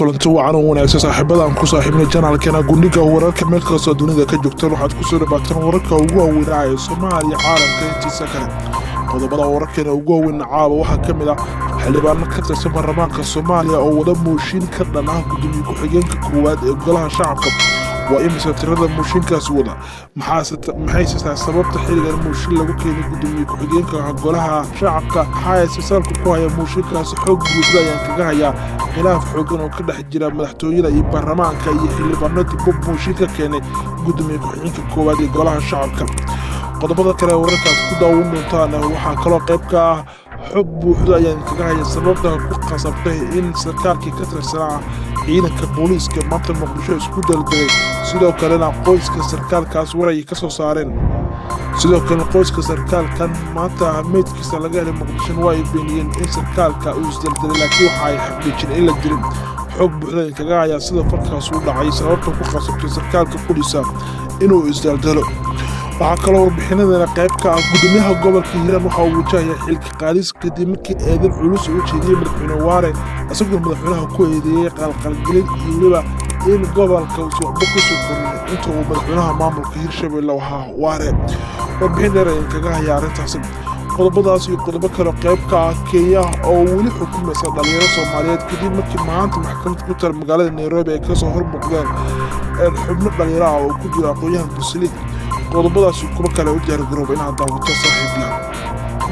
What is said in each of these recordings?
kulanti wacan oo wanaagsan saaxiibada aan ku saaxiibnay channelkeena gundhiga wararka meel kasta dunida ka joogta waxaad ku soo dhawaataan wararka ugu waaweyn ee Soomaaliya caalamka intiisa kale qodobada wararkeena ugu waaweyn caaba waxaa ka mid ah xildhibaano ka tirsan baarlamaanka Soomaaliya oo wada mooshin ka dhan ah gudoomiye ku-xigeenka koowaad ee golaha shacabka waa imisa tirada mooshinkaas wada maxay sababta xiligan mooshin lagu keenay gudoomiye ku-xigeenka golaha shacabka waxaa salka ku haya mooshinkaas xoog buuxda ayaan kaga hayaa khilaaf xoogan oo ka dhex jira madaxtooyada iyo baarlamaanka iyo xildhibaanada bob mooshin ka keenay gudoomiye ku-xigeenka koowaad ee golaha shacabka qodobada kale wararkaas ku daawan doontaan waxaa kaloo qayb ka ah xog buuxda ayaan kaga haya sababta ku qasabtay in sarkaalkii ka tirsanaa ciidanka booliiska maanta muqdisho isku daldalay sidoo kalena qoyska sarkaalkaas waray ka soo saareen sidoo kale qoyska sarkaalkan maanta meedkiisa laga helay muqdisho waa ay beeniyeen in sarkaalka uu isdaldalay laakiin waxa ay xaqiijin in la dilin xog buuxda kaga haya sida falkaas u dhacay sababta ku qasabtay sarkaalka booliiska inuu isdaldalo waxaa kaloo warbixinadana qayb ka ah gudoomiyaha gobolka hiiraan waxa uu wajahaya xilka qaadis kadib markii eedan culus u jeediyey madaxweyne waare isagoo madaxweynaha ku eedeeyey qalqalgelin iyo weliba in gobolka uu waxba ku soo korin inta uu madaxweynaha maamulka hirshabelle wahaa waare warbixin dheer ayaan kaga haya arrintaasi qodobadaas iyo qodobo kale qayb ka ah Kenya oo weli xukumaysa dhalinyaro Soomaaliyeed kadib markii maanta maxkamad ku taal magaalada Nairobi ay kasoo hormuuqdeen xubno dhalinyaro ah oo ku jira aqoonyahan Busli qodobadaas kuma kale u diyaar garoob inaad daawato saaxiibayaal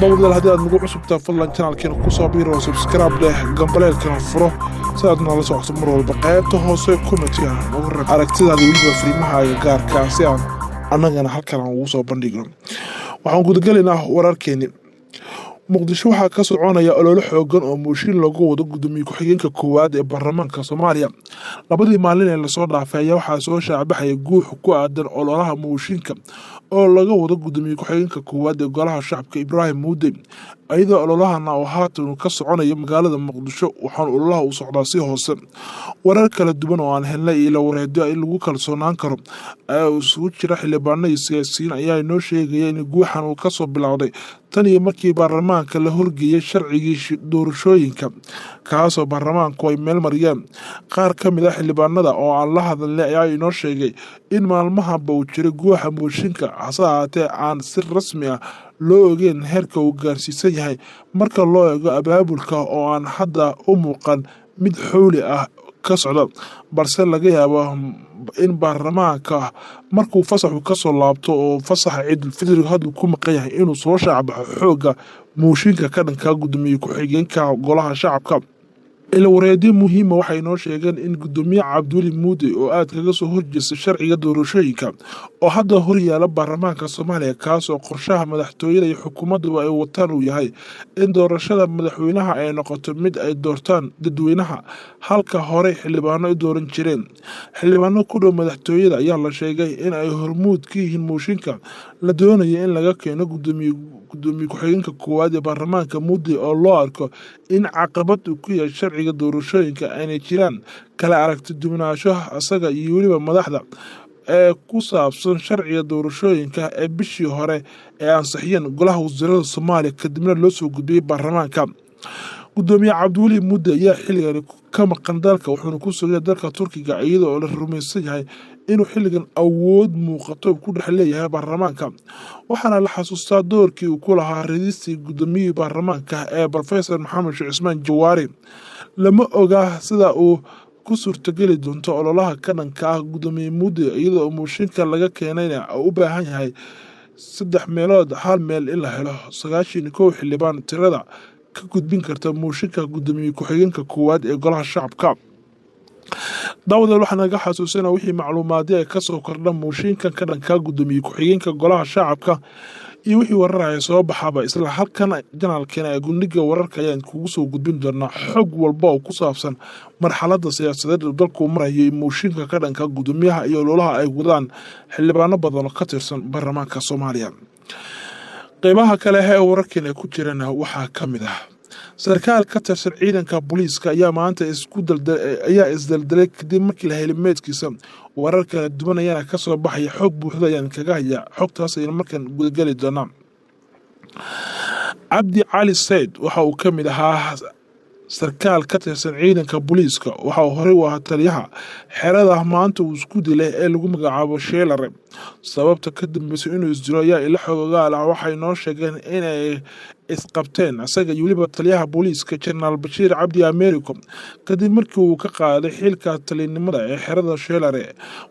dawladda haddii aad nagu cusubtaa fadlan channelkeena ku soo biiro subscribe leh gambaleelkana furo si aad nala socoto mar walba qaybta hoose commentiga nagu rab aragtidaada weliba fariimaha gaarka si aan annagana halkan ugu soo bandhigno waxaan gudagalaynaa wararkeeni muqdisho waxaa ka soconaya olole xoogan oo mooshin lagu wado gudoomiye ku-xigeenka koowaad ee baarlamaanka Soomaaliya labadii maalin ee la soo dhaafay waxaa soo shaabaxay guux ku aadan ololaha mooshinka oo laga wado gudoomiye ku-xigeenka koowaad ee golaha shacabka Ibraahim Muude ayadoo ololahana oo haatan ka soconaya magaalada muqdisho waxaan ololaha u socdaa si hoose warar kala duwan oo aan helnay ila wareedo in lagu kalsoonaan karo oo isugu jira xildhibaano iyo siyaasiyiin ayaa inoo sheegaya in guuxan uu ka soo bilowday tan iyo markii baarlamaanka la horgeeyay sharcigii doorashooyinka kaasoo baarlamaanku ay meel mariyeen qaar ka mid ah xildhibaanada oo aan la hadalnay ayaa inoo sheegay in maalmahanba uu jiray guuxa mooshinka hase ahaatee aan si rasmi ah loo ogeyn heerka uu gaarsiisan yahay marka loo eego abaabulka oo aan hadda u muuqan mid xowli ah ka socda balse laga yaabo in baarlamaanka markuu fasaxu ka soo laabto oo fasaxa ciidul fidriga hadda ku maqan yahay inuu soo shaabaxo xooga mooshinka ka dhanka gudoomiye ku-xigeenka golaha shacabka ila wareedyo muhiima waxay noo sheegeen in gudoomiye Cabduuli Muude oo aad kaga soo horjeestay sharciga doorashooyinka oo hadda hor yaala baarlamaanka Soomaaliya kaas oo qorshaha madaxtooyada iyo xukuumaddu ay wataan uu yahay in doorashada madaxweynaha ay noqoto mid ay doortaan dadweynaha halka hore xildhibaano ay dooran jireen xildhibaano ku dhow madaxtooyada ayaa la sheegay in ay hormuud ka yihiin mooshinka la doonayo in laga keeno gudoomiye ku-xigeenka koowaad ee baarlamaanka Muude oo loo arko in caqabad uu ku yahay sharciga doorashooyinka aynay jiraan kala aragti duwanaansho asaga iyo weliba madaxda ee ku saabsan sharciga doorashooyinka ee bishii hore ee ansixiyeen golaha wasiirada Soomaaliya kadibna loo soo gudbiyay baarlamaanka gudoomiye Cabduuli Muude ayaa xilligan ka maqan dalka wuxuuna ku sugay dalka Turkiga iyadoo la rumaysan yahay inuu xilligan awood muuqato ku dhex leeyahay baarlamaanka waxaana la xasuustaa doorkii uu ku lahaa radiistii gudoomiye baarlamaanka ee Professor Maxamed Sheikh Ismaan Jawaari lama oga sida uu ku suurtageli doonto ololaha ka dhanka ah gudoomiye Muude iyadoo mooshinka laga keenayna u baahan yahay 3 meelood hal meel in la helo 91 xildhibaan tirada ka gudbin karta mooshinka gudoomiye ku-xigeenka koowaad ee golaha shacabka dawladda waxaa naga xasuusanaa wixii macluumaadyo ay ka soo kordha mooshinkan ka dhanka gudoomiye ku-xigeenka golaha shacabka iyo wixii wararaya soo baxaba isla halkan janaalkeena ee gundhiga wararka ayaan kugu soo gudbin doonaa xog walba oo ku saabsan marxaladda siyaasadeed ee dalku marayay mooshinka ka dhanka gudoomiyaha iyo ololaha ay wadaan xildhibaano badan oo ka tirsan baarlamaanka Soomaaliya qaybaha kale ee wararkeena ku jirana waxaa ka mid ah sarkaal ka tirsan ciidanka booliiska ayaa maanta isdaldalay kadib markii la helay meedkiisa warar kala duwan ayaana ka soo baxaya xog buuxda ayaan kaga haya xogtaas ayaan markaan gudagali doonaa Cabdi Cali Said waxa uu ka mid ahaa sarkaal ka tirsan ciidanka booliiska waxa uu horey u ahaa taliyaha xerada maanta uu isku dilay ee lagu magacaabo Sheelare. Sababta ka dambeysay inuu isdilo ayaa ila xogaal ah waxay noo sheegeen inay isqabteen asaga iyo weliba taliyaha booliiska General Bashiir Cabdi Americo kadib markii uu ka qaaday xilka talinimada ee xerada Sheelare.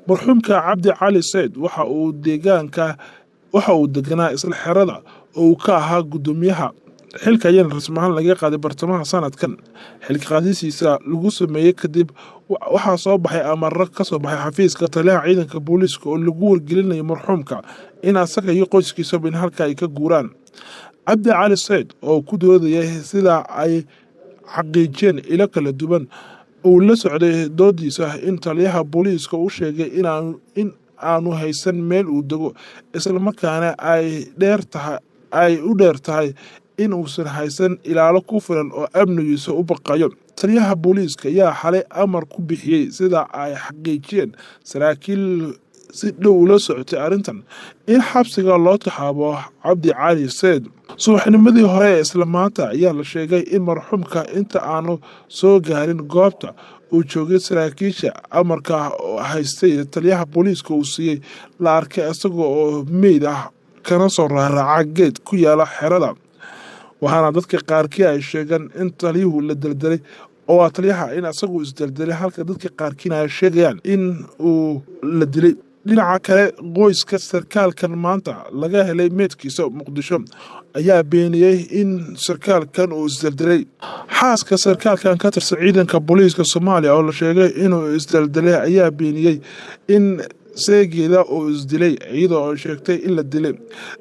Marxuumka Cabdi Cali Said waxa uu deganaa isla xerada oo uu ka ahaa gudoomiyaha. xilka ayaan rasmi ahaan laga qaaday bartamaha sanadkan. xilka qaadisiisa lagu sameeyay kadib waxaa soo baxay amarro ka soo baxay xafiiska taliyaha ciidanka booliiska oo lagu wargelinayo marxuumka in asaga iyo qoyskiisa in halka ay ka guuraan. Cabdi Cali Said oo ku doodayay sida ay xaqiijiyeen ilo kala duwan uu la socday doodiisa in taliyaha booliiska uu sheegay in aanu haysan meel uu dego isla markaana ay u dheer tahay in uusan haysan ilaalo ku filan oo amnigiisa u baqayo. taliyaha booliiska ayaa xalay amar ku bixiyay sida ay xaqiijiyeen saraakiil si dhow ula socotay arrintan in xabsiga loo taxaabo Cabdi Cali Said. subaxnimadii hore ee isla maanta ayaa la sheegay in marxuumka inta aanu soo gaarin goobta uu joogay saraakiisha amarka haystay taliyaha booliiska uu siiyey la arkay isagoo oo meyd ah kana soo raaraaca geed ku yaala xerada. waxaana dadka qaarkii ay sheegeen in taliyuhu la daldalay oo taliyaha in asagu isdaldalay halka dadka qaarkiina ay sheegayaan in uu la dilay. dhinaca kale qoyska sarkaalkan maanta laga helay meedkiisa Muqdisho ayaa beeniyay in sarkaalkan uu isdaldalay. xaaska sarkaalkan ka tirsan ciidanka booliiska Soomaaliya oo la sheegay inuu isdaldalay ayaa beeniyay in seegeeda oo isdilay iyadoo ay sheegtay in la dilay.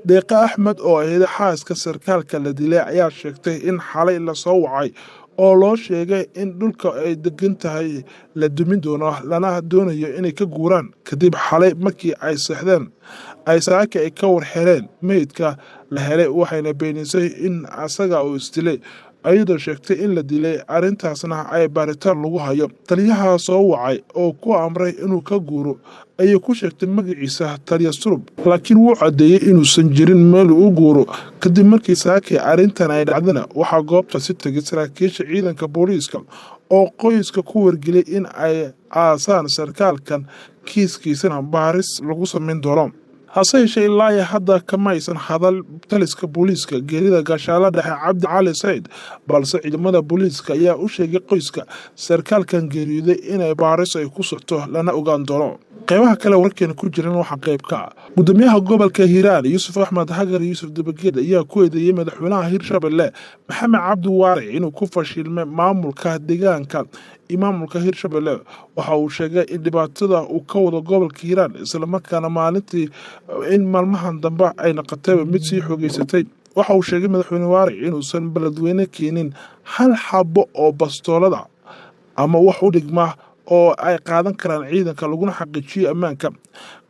Deeqa Axmed oo ahayd xaaska sarkaalka la dilay ayaa sheegtay in xalay la soo wacay oo loo sheegay in dhulka ay degan tahay la dumin doono lana doonayo inay ka guuraan kadib xalay markii ay seexdeen ay saaka ay ka warxeleen meydka la helay. waxayna beenisay in asaga uu isdilay ayadoo sheegtay in la dilay arrintaasna ay baaritaan lagu hayo. taliyaha soo wacay oo ku amray inuu ka guuro ayay ku sheegtay magaciisa taliya Surub laakiin wuu cadeeyay inuusan jirin meel uu guuro. kadib markii saakay arrintan ay dhacdana waxaa goobta si tagay saraakiisha ciidanka booliiska oo qoyska ku wargelay in ay aasaan sarkaalkan kiiskiisana baaris lagu samayn doono. hase yeeshee ilaa hadda kama aysan hadal taliska booliiska geerida gaashaala dhexe Cabdi Cali Said balse ciidamada booliiska ayaa u sheegay qoyska sarkaalkan geeriyooday inay baaris ay ku socto lana ogaan doono. qeybaha kale warkeena ku jiran waxaa qayb ka gudoomiyaha gobolka Hiiraan Yuusuf Axmed Hagar Yuusuf Dabageed ayaa ku eedeeyay madaxweynaha Hirshabelle Maxamed Cabdi Waare inuu ku fashilmay maamulka deegaanka maamulka Hirshabelle. waxa uu sheegay in dhibaatada uu ka wado gobolka Hiiraan isla markaana maalintii in maalmahan dambe ay noqotay mid sii xogeysatay. waxa uu sheegay madaxweyne Waare inuusan beledweyne keenin hal xabo oo bastoolada ama wax u dhigma oo ay qaadan karaan ciidanka laguna xaqiijiyo ammaanka.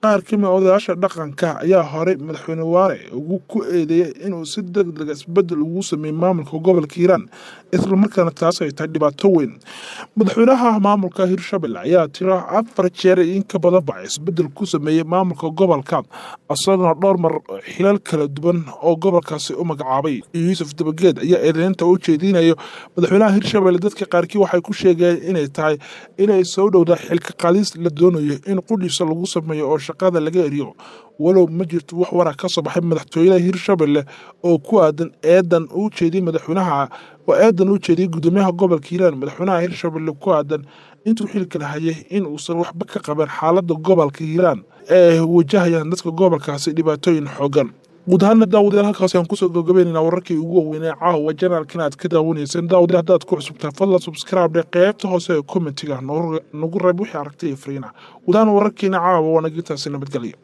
qaar ka mid ah odayaasha dhaqanka ayaa horey madaxweyne Waare ugu ku eedeeyay inuu si degdeg ah isbedel ugu sameeyo maamulka gobolka Hiiraan isla markaana taas ay tahay dhibaato weyn. madaxweynaha maamulka Hirshabelle ayaa tiro 4 jeer in ka badan baa isbedel ku sameeyay maamulka gobolka asagoo dhowr mar xilal kala duwan oo gobolkaasi u magacaabay. Yuusuf Dabageed ayaa eedeynta u jeedinayo madaxweynaha Hirshabelle dadka qaarkii waxay ku sheegeen inay tahay inay soo dhowda xilka qaadis la doonayo in qudhiisa lagu sameeyo oo shaqada laga eriyo. walow ma jirto wax wara ka soo baxay madaxtooyada Hirshabelle oo ku aadan eedan u jeediyay madaxweynaha gudoomiyaha gobolka Hiiraan madaxweynaha Hirshabelle ku aadan intuu xilka hayay in uusan waxba ka qaban xaaladda gobolka Hiiraan ee wajahayaan dadka gobolkaasi dhibaatooyin xooggan. guud ahaan daawadayaal halkaas aan kusoo gabagabeynaa wararkii ugu waaweynaa caawa janaalkan aad ka daawaneyseen. daawadayaal haddaad ku cusubtaa fadlan subscribe qaybta hoose ee commentiga nagu reeb wixii aragtay fariina. guud ahaan wararkiina caawa waa nagintaasi nabadgelyo.